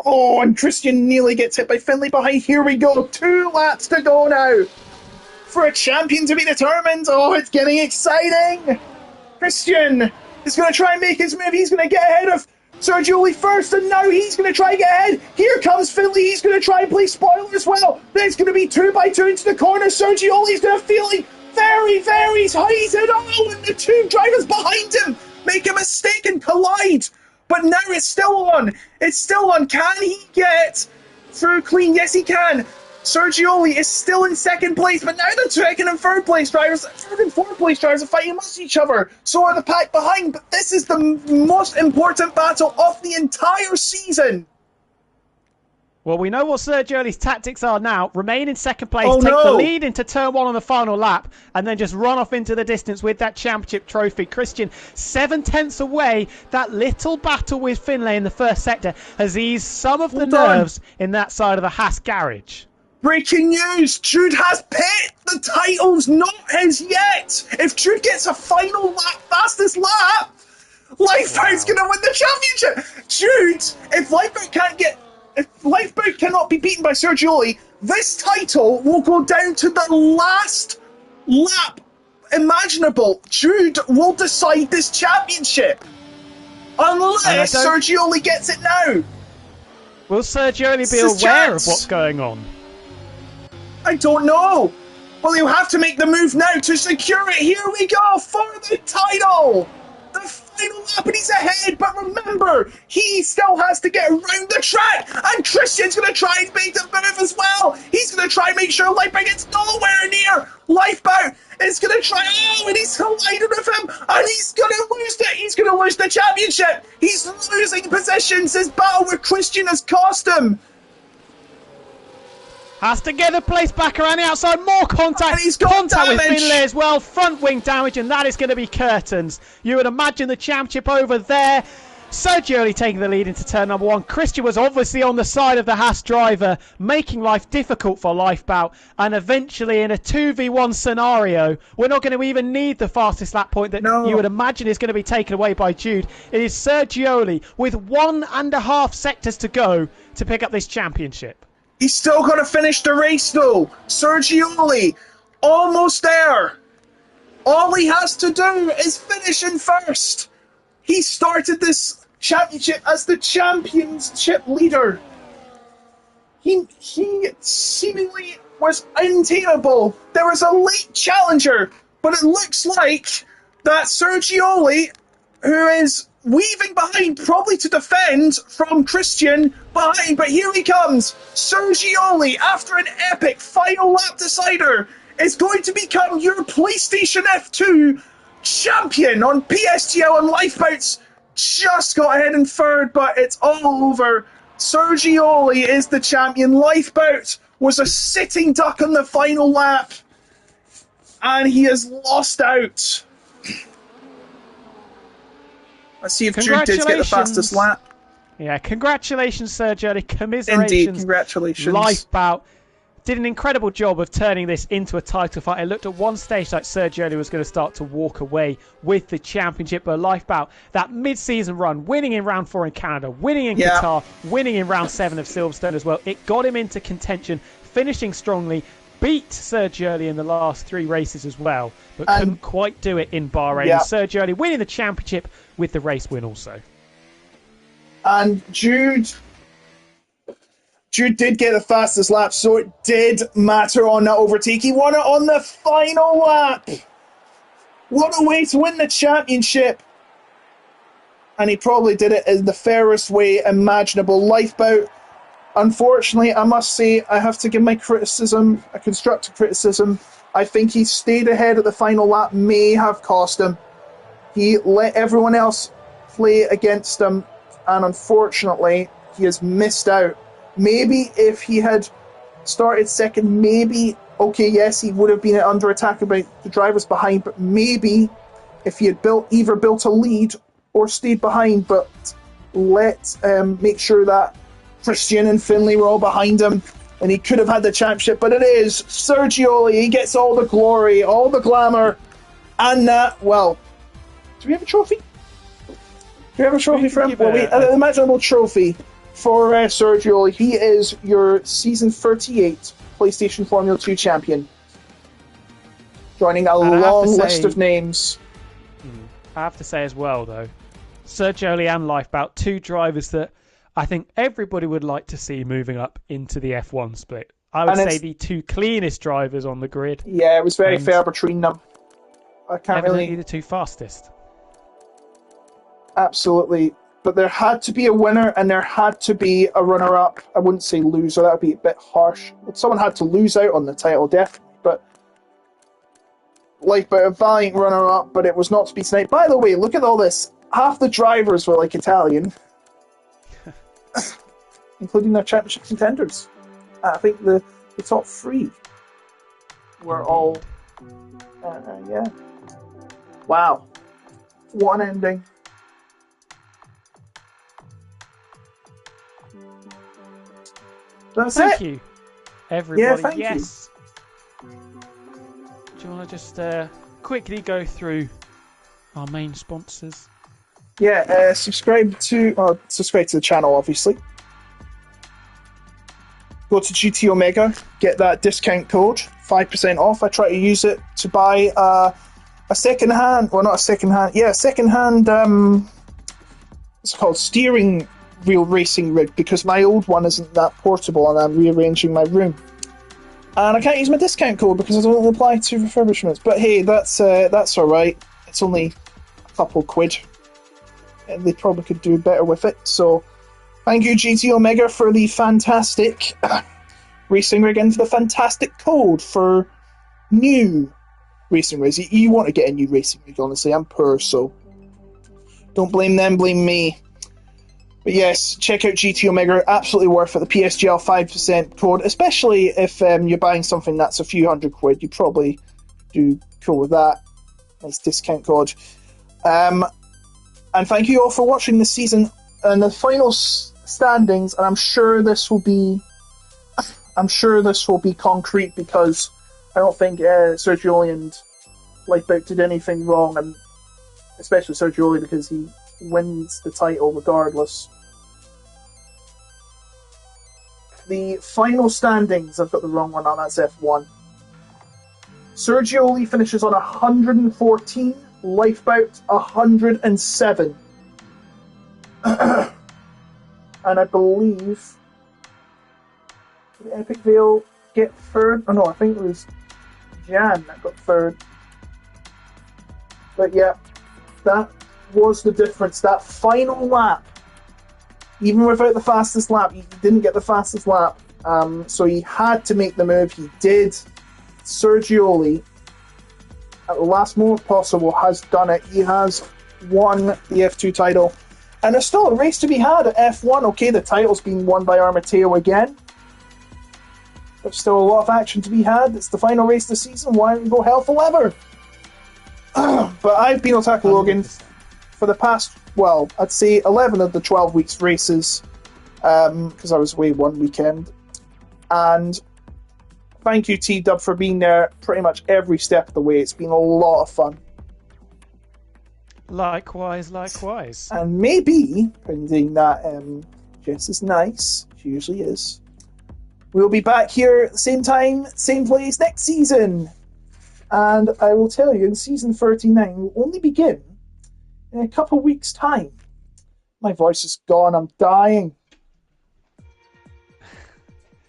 Oh, and Christian nearly gets hit by Finlay behind. Here we go. 2 laps to go now. For a champion to be determined. Oh, it's getting exciting. Christian is going to try and make his move. He's going to get ahead of Sergio first, and now he's going to try and get ahead. Here comes Finlay. He's going to try and play spoiler as well. There's going to be 2 by 2 into the corner. Sergio is going to feel it very, very heated. Oh, and the 2 drivers behind him make a mistake and collide. But now it's still on. It's still on. Can he get through clean? Yes, he can. Sergio is still in second place, but now the second and third place drivers, third and fourth place drivers are fighting amongst each other. So are the pack behind, but this is the most important battle of the entire season. Well, we know what Sergio Oli's tactics are now. Remain in second place, Oh, take no. the lead into turn 1 on the final lap, and then just run off into the distance with that championship trophy. Christian, 7/10 away. That little battle with Finlay in the first sector has eased some of the nerves in that side of the Haas garage. Breaking news! Jude has pit! The title's not his yet! If Jude gets a final lap, fastest lap, Lifeboat's gonna win the championship! Jude, if Lifeboat cannot be beaten by Sergio, this title will go down to the last lap imaginable. Jude will decide this championship. Unless Sergio gets it now. Will Sergio be aware of what's going on? I don't know. Well, he'll have to make the move now to secure it. Here we go for the title. The final lap and he's ahead, but remember, he still has to get around the track, and Christian's going to try and make the move as well. He's going to try and make sure Lifeboat gets nowhere near. Lifeboat is going to try, and he's collided with him, and he's going to lose it. He's going to lose the championship. He's losing positions. His battle with Christian has cost him. Has to get the place back around the outside. More contact. And he's got contact damage with Finlay as well. Front wing damage, and that is going to be curtains. You would imagine the championship over there. Sergio taking the lead into turn number 1. Christian was obviously on the side of the Haas driver, making life difficult for Lifeboat. And eventually, in a 2v1 scenario, we're not going to even need the fastest lap point that you would imagine is going to be taken away by Jude. It is Sergio with 1.5 sectors to go to pick up this championship. He's still got to finish the race, though. Sergio, almost there. All he has to do is finish in first. He started this championship as the championship leader. He seemingly was untamable. There was a late challenger, but it looks like that Sergio, who is weaving behind, probably to defend from Christian behind, but here he comes. Sergio, after an epic final lap decider, is going to become your PlayStation F2 champion on PSGL, and Lifeboats just got ahead in third, but it's all over. Sergio is the champion. Lifeboat was a sitting duck on the final lap, and he has lost out. Let's see if Jude did get the fastest lap. Yeah, congratulations, Sergio. Commiserations. Indeed, congratulations. Lifeboat did an incredible job of turning this into a title fight. It looked at one stage like Sergio was going to start to walk away with the championship, but Lifeboat, that mid-season run, winning in round 4 in Canada, winning in Qatar, winning in round 7 of Silverstone as well, it got him into contention, finishing strongly, beat Sergio in the last 3 races as well, but couldn't quite do it in Bahrain. Yeah. Sergio winning the championship with the race win also. And Jude did get the fastest lap, so it did matter on that overtake. He won it on the final lap. What a way to win the championship. And he probably did it in the fairest way imaginable. Lifeboat, unfortunately, I must say, I have to give my criticism, a constructive criticism. I think he stayed ahead at the final lap, may have cost him. He let everyone else play against him, and unfortunately, he has missed out. Maybe if he had started second, maybe, okay, yes, he would have been under attack by the drivers behind, but maybe if he had either built a lead or stayed behind, but make sure that Christian and Finlay were all behind him, and he could have had the championship. But it is Sergio. He gets all the glory, all the glamour, and well, do we have a trophy? Do we have a trophy for him? Well, an imaginable trophy for Sergio. He is your season 38 PlayStation Formula 2 champion, joining a long list of names. I have to say as well, though, Sergio and Lifeboat, 2 drivers that I think everybody would like to see moving up into the F1 split. I would say the 2 cleanest drivers on the grid. Yeah, it was very fair between them. I can't really... the 2 fastest. Absolutely. But there had to be a winner and there had to be a runner-up. I wouldn't say loser, that would be a bit harsh. Someone had to lose out on the title, definitely. But a valiant runner-up, but it was not to be tonight. By the way, look at all this. Half the drivers were Italian. including their championship contenders. I think the top three were all, yeah. Wow. What an ending. That's Thank it. you, everybody. Yeah, thank yes. Do you want to just quickly go through our main sponsors? Yeah, subscribe to the channel, obviously. Go to GT Omega, get that discount code, 5% off. I try to use it to buy a second-hand, well, not a second-hand, yeah, second-hand, it's called steering wheel racing rig, because my old one isn't that portable and I'm rearranging my room. And I can't use my discount code because it doesn't apply to refurbishments. But hey, that's alright. It's only a couple quid. And they probably could do better with it. So, thank you, GT Omega, for the fantastic racing rig and for the fantastic code for new racing rigs. You want to get a new racing rig, honestly. I'm poor, so don't blame them, blame me. But yes, check out GT Omega, absolutely worth it. The PSGL 5% code, especially if you're buying something that's a few hundred quid, you probably do cool with that. Nice discount code. And thank you all for watching this season and the final standings. And I'm sure this will be concrete because I don't think Sergio and Lifeboat did anything wrong, and especially Sergio because he wins the title regardless. The final standings, I've got the wrong one on, that's F1. Sergio finishes on 114, Lifeboat 107. And I believe did Epic Vale get third? Oh no, I think it was Jan that got third. But yeah, that was the difference. That final lap, even without the fastest lap, he didn't get the fastest lap, so he had to make the move. He did. Sergio, at the last moment possible, has done it. He has won the F2 title, and there's still a race to be had at F1. Okay, the title's been won by Armateo again. There's still a lot of action to be had. It's the final race of the season. Why don't we go hell for leather? But I've been Otaku Logan for the past, well, I'd say 11 of the 12 weeks races, because I was away one weekend. And thank you, T-Dub, for being there pretty much every step of the way. It's been a lot of fun. Likewise, likewise. And maybe, pending that Jess is nice, she usually is, we'll be back here at the same time, same place next season. And I will tell you, in season 39 will only begin in a couple of weeks' time. My voice is gone, I'm dying.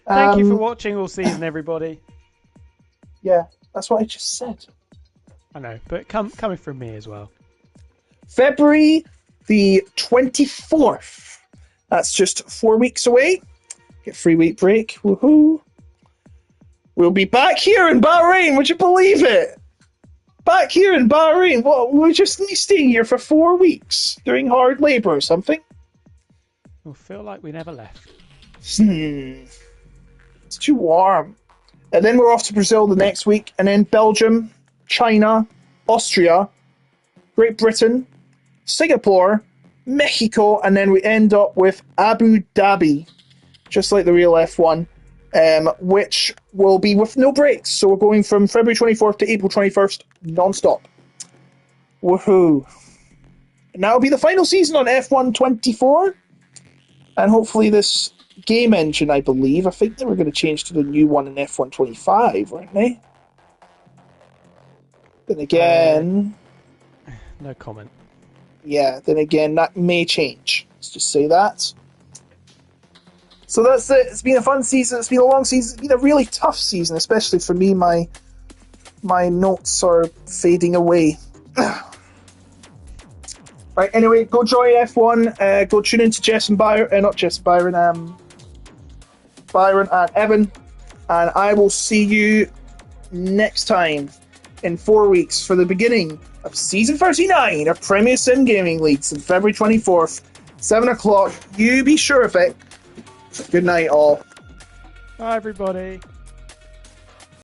Thank you for watching all season, everybody. Yeah, that's what I just said. I know, but coming from me as well. February the 24th. That's just 4 weeks away. Get a 3-week break. Woohoo! We'll be back here in Bahrain. Would you believe it? Back here in Bahrain. What? We're just staying here for 4 weeks, doing hard labour or something. We'll feel like we never left. It's too warm. And then we're off to Brazil the next week, and then Belgium, China, Austria, Great Britain, Singapore, Mexico, and then we end up with Abu Dhabi, just like the real F1, which will be with no breaks. So we're going from February 24th to April 21st, non-stop. Woohoo. And that'll be the final season on F1 24, and hopefully this game engine, I believe, I think they were going to change to the new one in F1 25, weren't they? Then again... no comment. Yeah, then again, that may change. Let's just say that. So that's it. It's been a fun season. It's been a long season. It's been a really tough season, especially for me. My notes are fading away. Right, anyway, go join F1. Go tune into Jess and Byron. Not Jess and Byron. Byron and Evan. And I will see you next time in 4 weeks for the beginning of Season 39 of Premier Sim Gaming Leagues on February 24th, 7 o'clock. You be sure of it. Good night, all. Bye, everybody.